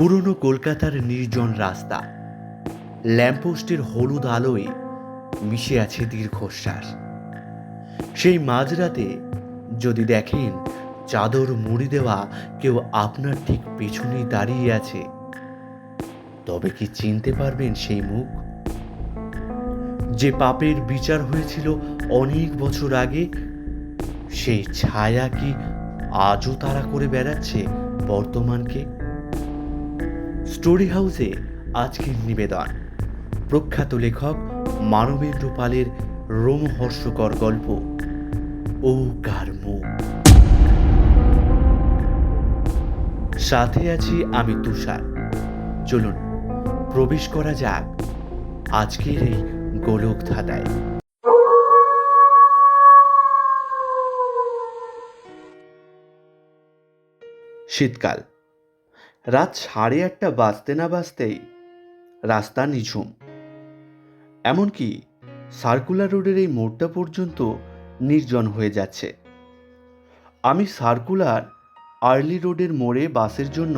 পুরনো কলকাতার নির্জন রাস্তা, ল্যাম্পপোস্টের হলুদ আলোয় মিশে আছে দীর্ঘশ্বাস। সেই মাঝরাতে যদি দেখেন চাদর মুড়ি দেওয়া কেউ আপনার ঠিক পেছনেই দাঁড়িয়ে আছে, তবে কি চিনতে পারবেন সেই মুখ? যে পাপের বিচার হয়েছিল অনেক বছর আগে, সেই ছায়া কি আজও তাড়া করে বেড়াচ্ছে বর্তমানকে? স্টোরি হাউসে আজকের নিবেদন প্রখ্যাত লেখক মানবেন্দ্র পালের রোমহর্ষকর গল্প ও কার মুখ। সাথে আছি আমি তুষার। চলুন প্রবেশ করা যাক আজকের এই গোলক ধাঁধায়। শীতকাল, রাত 8:30 বাজতে না বাজতেই রাস্তা নিঝুম। এমনকি সার্কুলার রোডের এই মোড়টা পর্যন্ত নির্জন হয়ে যাচ্ছে। আমি সার্কুলার আর্লি রোডের মোড়ে বাসের জন্য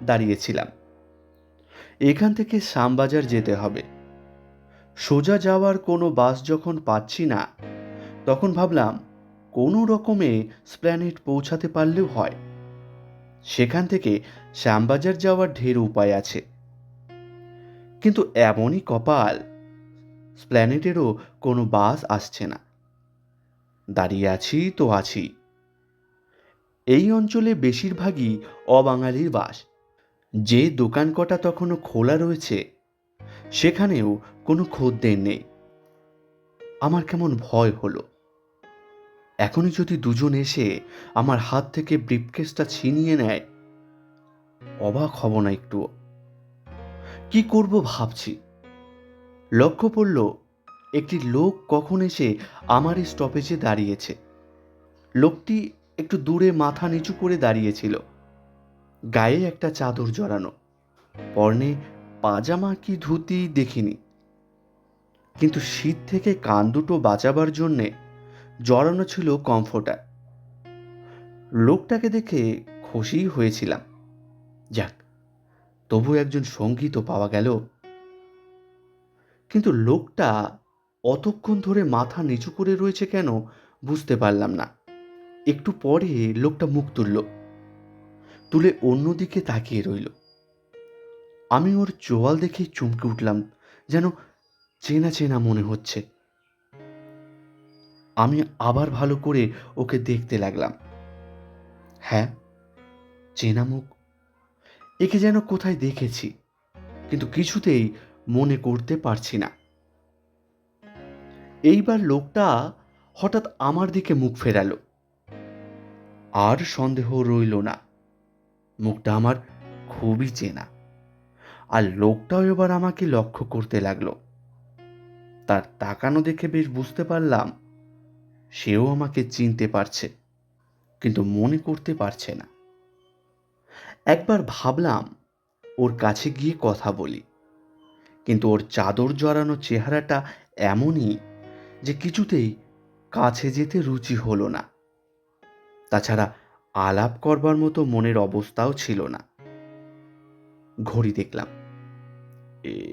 দাঁড়িয়েছিলাম। এখান থেকে শ্যামবাজার যেতে হবে। সোজা যাওয়ার কোনো বাস যখন পাচ্ছি না, তখন ভাবলাম কোনো রকমে স্প্ল্যানেড পৌঁছাতে পারলেও হয়। সেখান থেকে শ্যামবাজার যাওয়ার ঢের উপায় আছে, কিন্তু এমনই কপাল, স্প্ল্যানেডেরও কোনো বাস আসছে না। দাঁড়িয়ে আছি তো আছি। এই অঞ্চলে বেশিরভাগই অবাঙালির বাস। যে দোকান কটা তখনও খোলা রয়েছে, সেখানেও কোনো খদ্দের নেই। আমার কেমন ভয় হলো। এখনই যদি দুজন এসে আমার হাত থেকে ব্রিফকেসটা ছিনিয়ে নেয়, অবাক হব না একটু? কি করব ভাবছি। লক্ষ্য পড়ল একটি লোক কখন এসে আমার স্টপেজে দাঁড়িয়েছে। লোকটি একটু দূরে মাথা নিচু করে দাঁড়িয়েছিল। গায়ে একটা চাদর জড়ানো, পরনে পাজামা কি ধুতি দেখিনি, কিন্তু শীত থেকে কান দুটো বাঁচাবার জন্যে জড়ানো ছিল কমফোর্টার। লোকটাকে দেখে খুশিই হয়েছিলাম। যাক, তবু একজন সঙ্গী তো পাওয়া গেল। কিন্তু লোকটা অতক্ষণ ধরে মাথা নিচু করে রয়েছে কেন বুঝতে পারলাম না। একটু পরে লোকটা মুখ তুলে অন্যদিকে তাকিয়ে রইল। আমি ওর চোয়াল দেখে চমকে উঠলাম, যেন চেনা চেনা মনে হচ্ছে। আমি আবার ভালো করে ওকে দেখতে লাগলাম। হ্যাঁ, চেনা মুখ। একে যেন কোথায় দেখেছি, কিন্তু কিছুতেই মনে করতে পারছি না। এইবার লোকটা হঠাৎ আমার দিকে মুখ ফেরালো। আর সন্দেহ রইল না, মুখটা আমার খুবই চেনা। আর লোকটাও এবার আমাকে লক্ষ্য করতে লাগলো। তার তাকানো দেখে বেশ বুঝতে পারলাম সেও আমাকে চিনতে পারছে, কিন্তু মনে করতে পারছে না। একবার ভাবলাম ওর কাছে গিয়ে কথা বলি, কিন্তু ওর চাদর জড়ানো চেহারাটা এমনই যে কিছুতেই কাছে যেতে রুচি হলো না। তাছাড়া আলাপ করবার মতো মনের অবস্থাও ছিল না। ঘড়ি দেখলাম।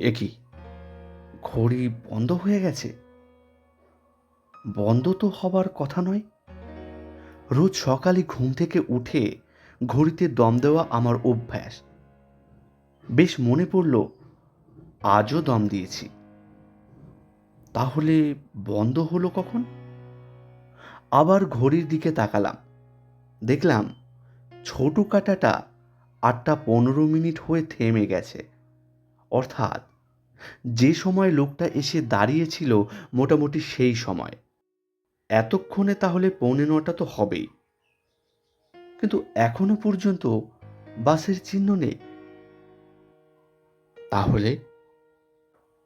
এ কি, ঘড়ি বন্ধ হয়ে গেছে? বন্ধ তো হবার কথা নয়। রোজ সকালে ঘুম থেকে উঠে ঘড়িতে দম দেওয়া আমার অভ্যাস। বেশ মনে পড়ল আজও দম দিয়েছি। তাহলে বন্ধ হলো কখন? আবার ঘড়ির দিকে তাকালাম। দেখলাম ছোট কাঁটাটা 8:15 হয়ে থেমে গেছে। অর্থাৎ যে সময় লোকটা এসে দাঁড়িয়েছিল মোটামুটি সেই সময়। এতক্ষণে তাহলে 8:45 তো হবেই। কিন্তু এখনো পর্যন্ত বাসের চিহ্ন নেই। তাহলে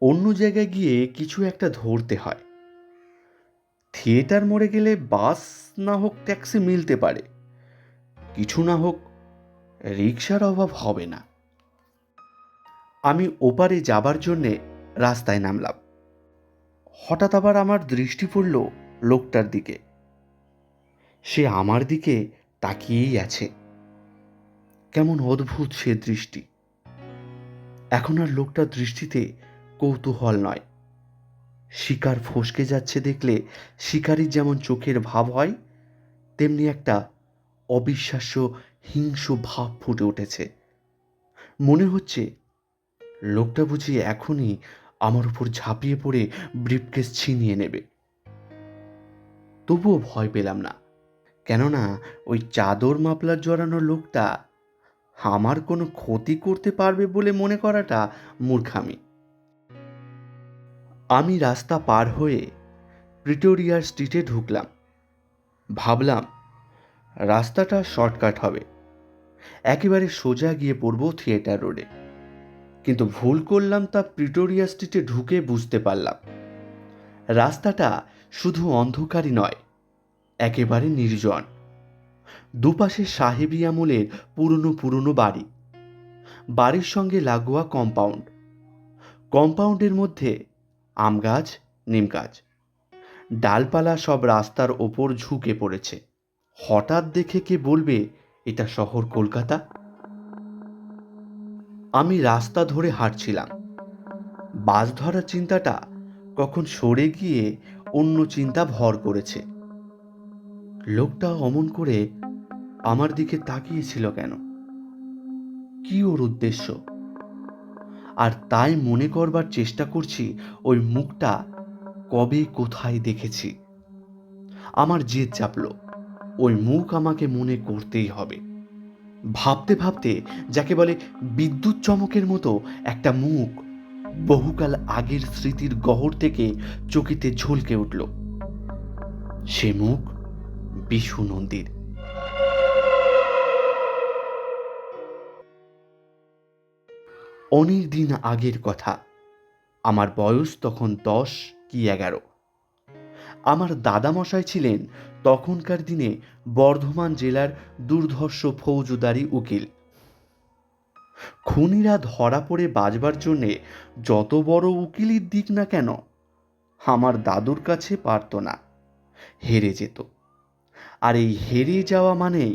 অন্য জায়গায় গিয়ে কিছু একটা ধরতে হয়। থিয়েটার মোড়ে গেলে বাস না হোক ট্যাক্সি মিলতে পারে, কিছু না হোক রিকশার অভাব হবে না। আমি ওপারে যাবার জন্যে রাস্তায় নামলাম। হঠাৎ আবার আমার দৃষ্টি পড়ল লোকটার দিকে। সে আমার দিকে তাকিয়েই আছে। কেমন অদ্ভুত সে দৃষ্টি। এখন আর লোকটার দৃষ্টিতে কৌতূহল নয়, শিকার ফসকে যাচ্ছে দেখলে শিকারীর যেমন চোখের ভাব হয়, তেমনি একটা অবিশ্বাস্য হিংস্র ভাব ফুটে উঠেছে। মনে হচ্ছে লোকটা বুঝি এখনই আমার উপর ঝাঁপিয়ে পড়ে ব্রিফকেস ছিনিয়ে নেবে। তবুও ভয় পেলাম না, কেননা ওই চাদর মাফলার জড়ানো লোকটা আমার কোনো ক্ষতি করতে পারবে বলে মনে করাটা মূর্খামি। আমি রাস্তা পার হয়ে প্রিটোরিয়ার স্ট্রিটে ঢুকলাম। ভাবলাম রাস্তাটা শর্টকাট হবে, একেবারে সোজা গিয়ে পড়ব থিয়েটার রোডে। কিন্তু ভুল করলাম তা প্রিটোরিয়া স্ট্রিটে ঢুকে বুঝতে পারলাম। রাস্তাটা শুধু অন্ধকারই নয়, একেবারে নির্জন। দুপাশে সাহেবি আমলের পুরনো পুরনো বাড়ি, বাড়ির সঙ্গে লাগোয়া কম্পাউন্ড, কম্পাউন্ডের মধ্যে আম গাছ, নিম গাছ, ডালপালা সব রাস্তার ওপর ঝুঁকে পড়েছে। হঠাৎ দেখে কে বলবে এটা শহর কলকাতা? আমি রাস্তা ধরে হাঁটছিলাম, বাস ধরার চিন্তাটা কখন সরে গিয়ে অন্য চিন্তা ভর করেছে। লোকটা অমন করে আমার দিকে তাকিয়েছিল কেন? কি ওর উদ্দেশ্য? আর তাই মনে করবার চেষ্টা করছি ওই মুখটা কবে কোথায় দেখেছি। আমার জেদ চাপলো, ওই মুখ আমাকে মনে করতেই হবে। ভাবতে ভাবতে যাকে বলে বিদ্যুৎ চমকের মতো একটা মুখ বহুকাল আগের স্মৃতির গহর থেকে চকিতে ঝলকে উঠল। সে মুখ বিশু নন্দীর। অনেক দিন আগের কথা, আমার বয়স তখন 10 কি 11। আমার দাদামশাই ছিলেন তখনকার দিনে বর্ধমান জেলার দুর্ধর্ষ ফৌজদারি উকিল। খুনিরা ধরা পড়ে বাঁচবার জন্যে যত বড় উকিলই দিক না কেন, আমার দাদুর কাছে পারত না, হেরে যেত। আর এই হেরে যাওয়া মানেই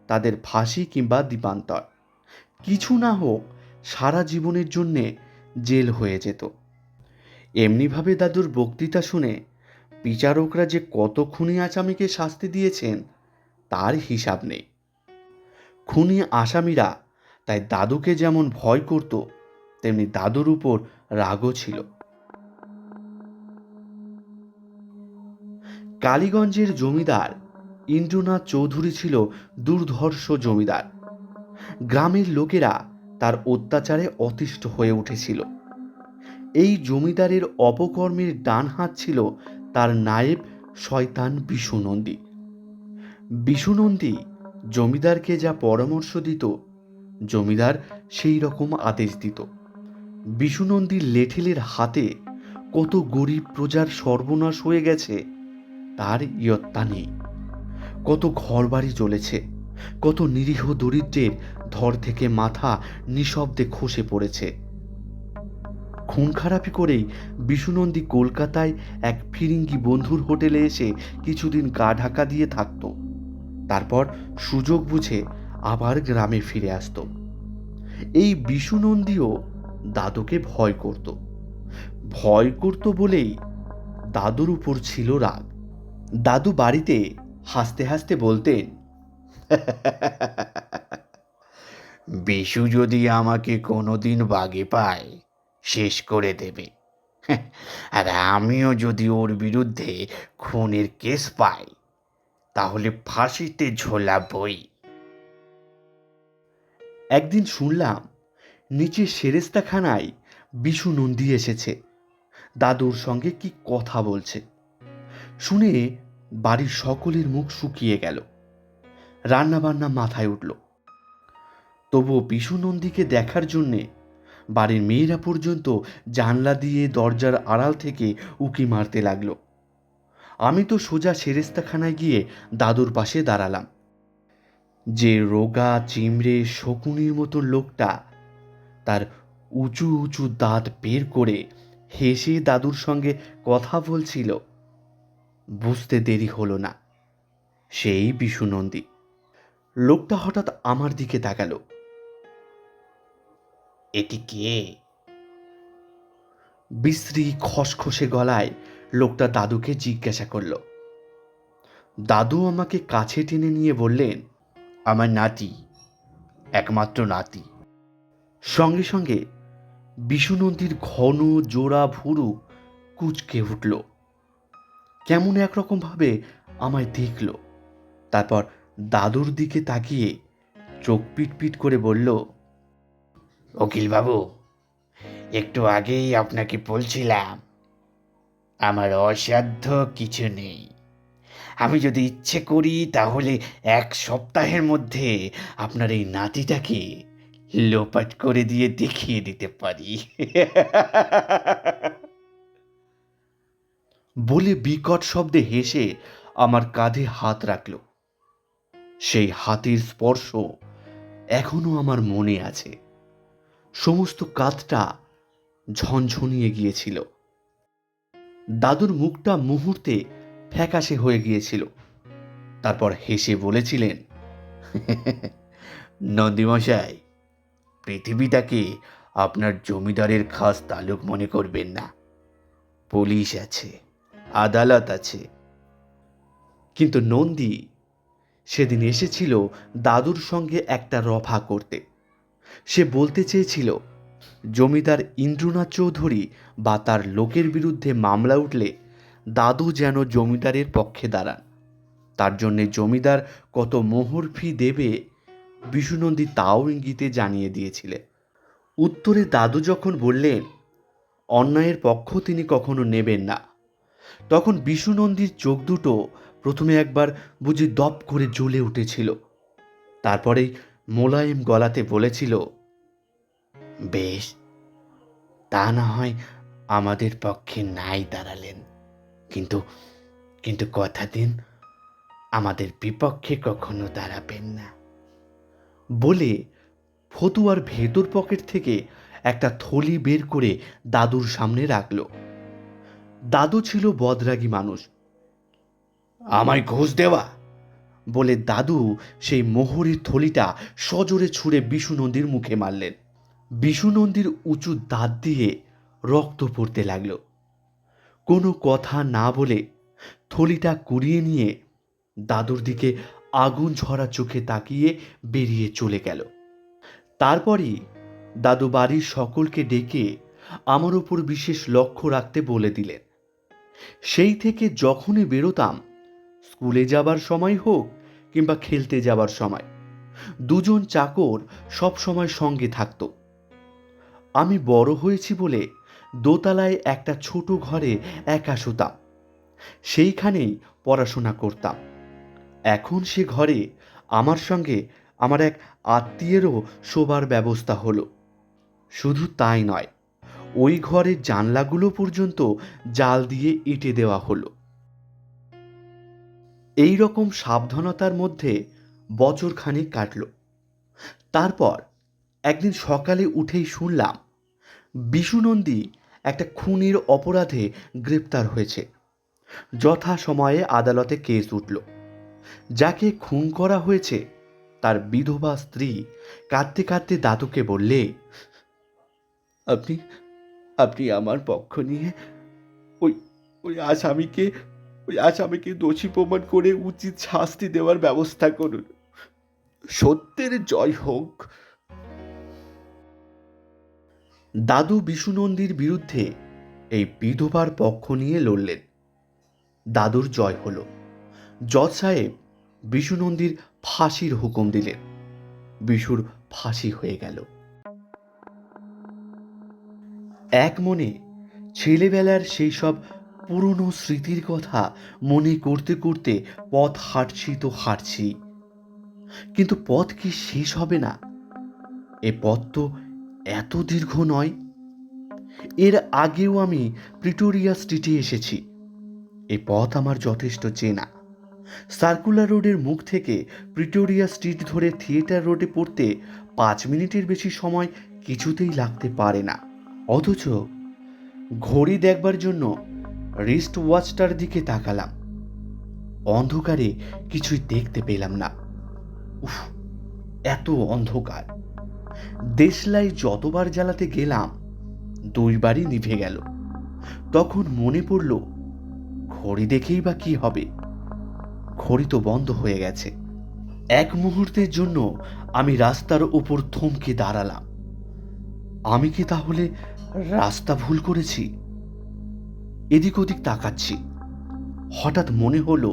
তাদের ফাঁসি কিংবা দ্বীপান্তর, কিছু না হোক সারা জীবনের জন্যে জেল হয়ে যেত। এমনিভাবে দাদুর বক্তৃতা শুনে বিচারকরা যে কত খুনি আসামিকে শাস্তি দিয়েছেন তার হিসাব নেই। খুনি আসামিরা তাই দাদুকে যেমন ভয় করত, তেমনি দাদুর উপর রাগও ছিল। কালীগঞ্জের জমিদার ইন্দ্রনাথ চৌধুরী ছিল দুর্ধর্ষ জমিদার। গ্রামের লোকেরা তার অত্যাচারে অতিষ্ঠ হয়ে উঠেছিল। এই জমিদারের অপকর্মের ডান হাত ছিল তার নায়েব শয়তান বিশু নন্দী। বিশু নন্দী জমিদারকে যা পরামর্শ দিত, জমিদার সেই রকম আদেশ দিত। বিশু নন্দীর লেঠেলের হাতে কত গরিব প্রজার সর্বনাশ হয়ে গেছে তার ইয়ত্তা নেই। কত ঘরবাড়ি জ্বলেছে, কত নিরীহ দরিদ্রের ধর থেকে মাথা নিঃশব্দে খসে পড়েছে। খুন খারাপি করেই বিশু নন্দী কলকাতায় এক ফিরিঙ্গি বন্ধুর হোটেলে এসে কিছুদিন গা ঢাকা দিয়ে থাকত। তারপর সুযোগ বুঝে আবার গ্রামে ফিরে আসত। এই বিশু নন্দীও দাদুকে ভয় করত। ভয় করত বলেই দাদুর উপর ছিল রাগ। দাদু বাড়িতে হাসতে হাসতে বলতেন, বিশু যদি আমাকে কোনোদিন বাগে পায় শেষ করে দেবে, আর আমিও যদি ওর বিরুদ্ধে খুনের কেস পাই তাহলে ফাঁসিতে ঝোলাবই। একদিন শুনলাম নিচে সেরেস্তাখানায় বিশু নন্দী এসেছে, দাদুর সঙ্গে কি কথা বলছে। শুনে বাড়ির সকলের মুখ শুকিয়ে গেল, রান্নাবান্না মাথায় উঠল। তবুও বিশু নন্দীকে দেখার জন্যে বাড়ির মেয়েরা পর্যন্ত জানলা দিয়ে দরজার আড়াল থেকে উকি মারতে লাগলো। আমি তো সোজা সেরেস্তাখানায় গিয়ে দাদুর পাশে দাঁড়ালাম। যে রোগা চিমড়ে শকুনির মতো লোকটা তার উঁচু উঁচু দাঁত বের করে হেসে দাদুর সঙ্গে কথা বলছিল, বুঝতে দেরি হলো না সেই বিশু নন্দী। লোকটা হঠাৎ আমার দিকে তাকালো। এটি কে? বিশ্রী খসখসে গলায় লোকটা দাদুকে জিজ্ঞাসা করল। দাদু আমাকে কাছে টেনে নিয়ে বললেন, আমার নাতি, একমাত্র নাতি। সঙ্গে সঙ্গে বিশুনন্দীর ঘন জোড়া ভুরু কুঁচকে উঠল। কেমন একরকমভাবে আমায় দেখল, তারপর দাদুর দিকে তাকিয়ে চোখ পিটপিট করে বলল, উকিলবাবু, একটু আগেই আপনাকে বলছিলাম আমার অসাধ্য কিছু নেই। আমি যদি ইচ্ছে করি তাহলে 1 সপ্তাহের মধ্যে আপনার এই নাতিটাকে লোপাট করে দিয়ে দেখিয়ে দিতে পারি। বলে বিকট শব্দে হেসে আমার কাঁধে হাত রাখল। সেই হাতের স্পর্শ এখনো আমার মনে আছে। সমস্ত কাঁধটা ঝনঝনিয়ে গিয়েছিল। দাদুর মুখটা মুহূর্তে ফ্যাকাশে হয়ে গিয়েছিল। তারপর হেসে বলেছিলেন, নন্দীমশাই, পৃথিবীটাকে আপনার জমিদারের খাস তালুক মনে করবেন না। পুলিশ আছে, আদালত আছে। কিন্তু নন্দী সেদিন এসেছিল দাদুর সঙ্গে একটা রফা করতে। সে বলতে চেয়েছিল, জমিদার ইন্দ্রনাথ চৌধুরী বা তার লোকের বিরুদ্ধে মামলা উঠলে দাদু যেন জমিদারের পক্ষে দাঁড়ান। তার জন্যে জমিদার কত মোহর ফি দেবে বিশুনন্দী তাও ইঙ্গিতে জানিয়ে দিয়েছিলেন। উত্তরে দাদু যখন বললেন অন্যায়ের পক্ষ তিনি কখনো নেবেন না, তখন বিশুনন্দীর চোখ দুটো প্রথমে একবার বুঝি দপ করে জ্বলে উঠেছিল। তারপরেই মোলায়েম গলাতে বলেছিল, বেশ, তা না হয় আমাদের পক্ষে নাই দাঁড়ালেন, কিন্তু কিন্তু কথা দিন আমাদের বিপক্ষে কখনো দাঁড়াবেন না। বলে ফতুয়ার ভেতর পকেট থেকে একটা থলি বের করে দাদুর সামনে রাখল। দাদু ছিল বদরাগী মানুষ। আমায় ঘুষ দেওয়া বলে দাদু সেই মোহরের থলিটা সজোরে ছুঁড়ে বিশুনন্দীর মুখে মারলেন। বিশুনন্দীর উঁচু দাঁত দিয়ে রক্ত পড়তে লাগল। কোনো কথা না বলে থলিটা কুড়িয়ে নিয়ে দাদুর দিকে আগুন ঝরা চোখে তাকিয়ে বেরিয়ে চলে গেল। তারপরই দাদু বাড়ির সকলকে ডেকে আমার উপর বিশেষ লক্ষ্য রাখতে বলে দিলেন। সেই থেকে যখনই বেরোতাম, স্কুলে যাবার সময় হোক কিংবা খেলতে যাবার সময়, দুজন চাকর সব সময় সঙ্গে থাকত। আমি বড় হয়েছি বলে দোতলায় একটা ছোট ঘরে একা শুতাম। সেইখানেই পড়াশোনা করতাম। এখন সে ঘরে আমার সঙ্গে আমার এক আত্মীয়েরও শোবার ব্যবস্থা হলো। শুধু তাই নয়, ওই ঘরের জানলাগুলো পর্যন্ত জাল দিয়ে এঁটে দেওয়া হলো। এই রকম সাবধানতার মধ্যে বছরখানেক কাটল। তারপর একদিন সকালে উঠেই শুনলাম বিশুনন্দী একটা খুনের অপরাধে গ্রেপ্তার হয়েছে। যথাসময়ে আদালতে কেস উঠল। যাকে খুন করা হয়েছে তার বিধবা স্ত্রী কাঁদতে কাঁদতে দাদুকে বললে, আপনি আপনি আমার পক্ষ নিয়ে ওই ওই আসামিকে দোষী প্রমাণ করে উচিত শাস্তি দেওয়ার ব্যবস্থা করুন। সত্যের জয় হোক। দাদু বিশুনন্দীর বিরুদ্ধে এই বিধবার পক্ষ নিয়ে লড়লেন। দাদুর জয় হলো। জজ সাহেব বিশুনন্দীর ফাঁসির হুকুম দিলেন। বিশুর ফাঁসি হয়ে গেল। এক মনে ছেলেবেলার সেই সব পুরনো স্মৃতির কথা মনে করতে করতে পথ হাঁটছি তো হাঁটছি, কিন্তু পথ কি শেষ হবে না? এ পথ তো এত দীর্ঘ নয়। এর আগেও আমি প্রিটোরিয়া স্ট্রিটে এসেছি। এ পথ আমার যথেষ্ট চেনা। সার্কুলার রোডের মুখ থেকে প্রিটোরিয়া স্ট্রিট ধরে থিয়েটার রোডে পড়তে 5 মিনিটের বেশি সময় কিছুতেই লাগতে পারে না। অথচ ঘড়ি দেখবার জন্য রিস্ট ওয়াচটার দিকে তাকালাম। অন্ধকারে কিছুই দেখতে পেলাম না। উফ, এত অন্ধকার! দেশলাই যতবার জ্বালাতে গেলাম 2 বারই নিভে গেল। তখন মনে পড়ল, ঘড়ি দেখেই বা কি হবে, ঘড়ি তো বন্ধ হয়ে গেছে। এক মুহূর্তের জন্য আমি রাস্তার উপর থমকে দাঁড়ালাম। আমি কি তাহলে রাস্তা ভুল করেছি? এদিক ওদিক তাকাচ্ছি। হঠাৎ মনে হলো,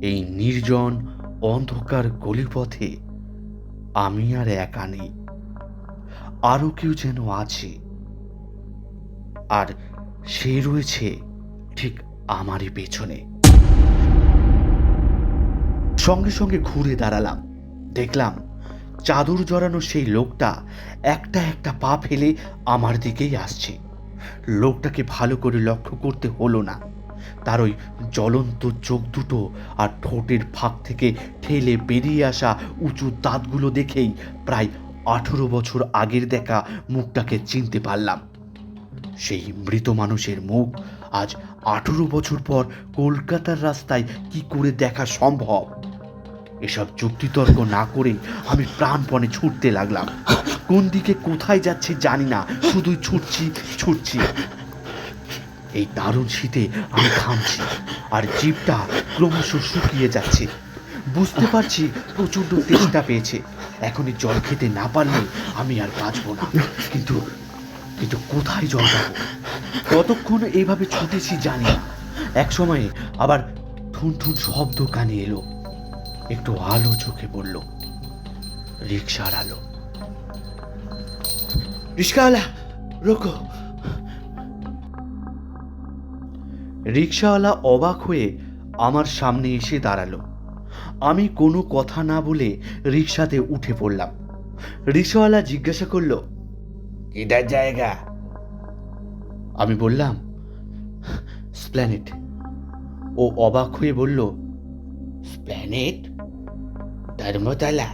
এই নির্জন অন্ধকার গলিপথে আমি আর একা নেই, আরো কেউ যেন আছে, আর সে রয়েছে ঠিক আমারই পেছনে। সঙ্গে সঙ্গে ঘুরে দাঁড়ালাম। দেখলাম চাদর জড়ানো সেই লোকটা একটা একটা পা ফেলে আমার দিকেই আসছে। লোকটাকে ভালো করে লক্ষ্য করতে হলো না। তার ওই জ্বলন্ত চোখ দুটো আর ঠোঁটের ফাঁক থেকে ঠেলে বেরিয়ে আসা উঁচু দাঁতগুলো দেখেই প্রায় 18 বছর আগের দেখা মুখটাকে চিনতে পারলাম। সেই মৃত মানুষের মুখ আজ 18 বছর পর কলকাতার রাস্তায় কি করে দেখা সম্ভব? এসব যুক্তিতর্ক না করে আমি প্রাণপণে ছুটতে লাগলাম। কোন দিকে কোথায় যাচ্ছে জানি না, শুধুই ছুটছি। এই দারুণ শীতে আমি ঘামছি, আর জিভটা ক্রমশ শুকিয়ে যাচ্ছে। বুঝতে পারছি প্রচণ্ড তেষ্টা পেয়েছে। এখনই জল খেতে না পারলে আমি আর বাঁচবো না। কিন্তু কিন্তু কোথায় জল পাবো? কতক্ষণ এইভাবে ছুটেছি জানি না। এক সময়ে আবার ঠুন ঠুন শব্দ কানে এলো। একটু আলো চোখে পড়ল, রিকশার আলো। রিকশাওয়ালা, রোকো। রিকশাওয়ালা অবাক হয়ে আমার সামনে এসে দাঁড়ালো। আমি কোনো কথা না বলে রিকশাতে উঠে পড়লাম। রিকশাওয়ালা জিজ্ঞাসা করলো, কিটার জায়গা? আমি বললাম, স্প্ল্যানেট। ও অবাক হয়ে বলল, प्लेनेट धर्मतला,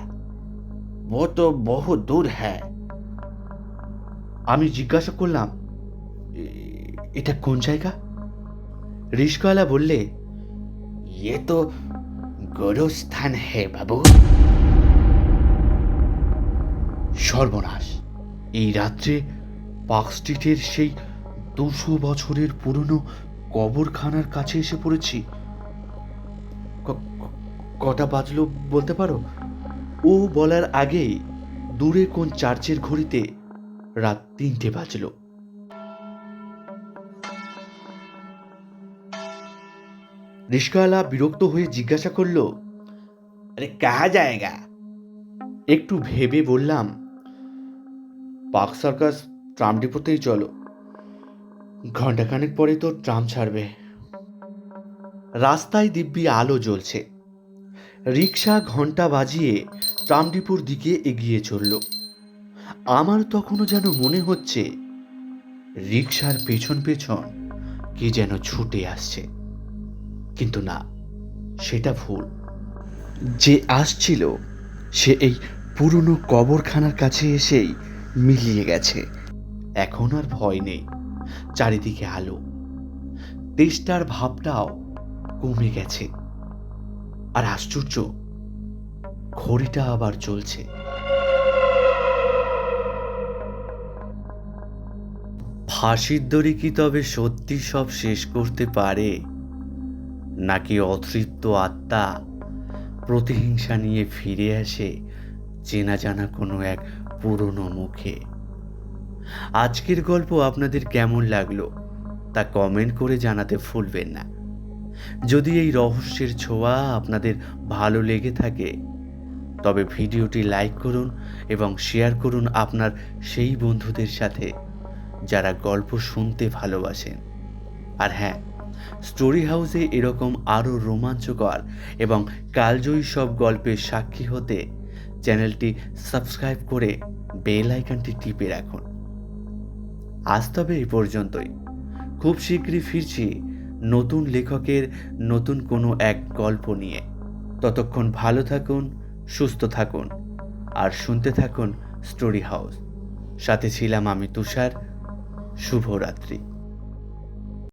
वो तो बहुत दूर है। আমি জিজ্ঞাসা করলাম, এটা কোন জায়গা? রিকশাওয়ালা বললে, ये तो गोरस्थान है बाबू। সর্বনাশ! এই রাত্রে পার্ক স্ট্রিটের সেই 200 বছরের পুরনো কবরখানার কাছে এসে পড়েছি। কটা বাজলো বলতে পারো? ও বলার আগেই দূরে কোন চার্চের ঘড়িতে রাত 3টে বাজলো। রিকশাওয়ালা বিরক্ত হয়ে জিজ্ঞাসা করলো, अरे कहाँ जाएगा? একটু ভেবে বললাম, পার্ক সার্কাস ট্রাম ডিপোতেই চলো, ঘন্টাখানেক পরে তো ট্রাম ছাড়বে। রাস্তায় দিব্যি আলো জ্বলছে। রিকশা ঘন্টা বাজিয়ে ট্রাম ডিপোর দিকে এগিয়ে চলল। আমার তখনও যেন মনে হচ্ছে রিকশার পেছন পেছন কে যেন ছুটে আসছে। কিন্তু না, সেটা ভুল। যে আসছিল সে এই পুরনো কবরখানার কাছে এসেই মিলিয়ে গেছে। এখন আর ভয় নেই, চারিদিকে আলো। তেষ্টার ভাবটাও কমে গেছে। আর আশ্চর্য, ঘড়িটা আবার চলছে। ফাঁসির দড়ি কি তবে সত্যি সব শেষ করতে পারে, নাকি অতৃপ্ত আত্মা প্রতিহিংসা নিয়ে ফিরে আসে চেনা জানা কোনো এক পুরনো মুখে? আজকের গল্প আপনাদের কেমন লাগলো তা কমেন্ট করে জানাতে ভুলবেন না। যদি এই রহস্যের ছোঁয়া আপনাদের ভালো লেগে থাকে তবে ভিডিওটি লাইক করুন এবং শেয়ার করুন আপনার সেই বন্ধুদের সাথে যারা গল্প শুনতে ভালোবাসেন। আর হ্যাঁ, স্টোরি হাউসে এরকম আরও রোমাঞ্চকর এবং কালজয়ী সব গল্পের সাক্ষী হতে চ্যানেলটি সাবস্ক্রাইব করে বেল আইকনটি টিপে রাখুন। আজ তবে এই পর্যন্তই। খুব শীঘ্রই ফিরছি নতুন লেখকের নতুন কোনো এক গল্প নিয়ে। ততক্ষণ ভালো থাকুন, সুস্থ থাকুন আর শুনতে থাকুন স্টোরি হাউস। সাথে ছিলাম আমি তুষার। শুভরাত্রি।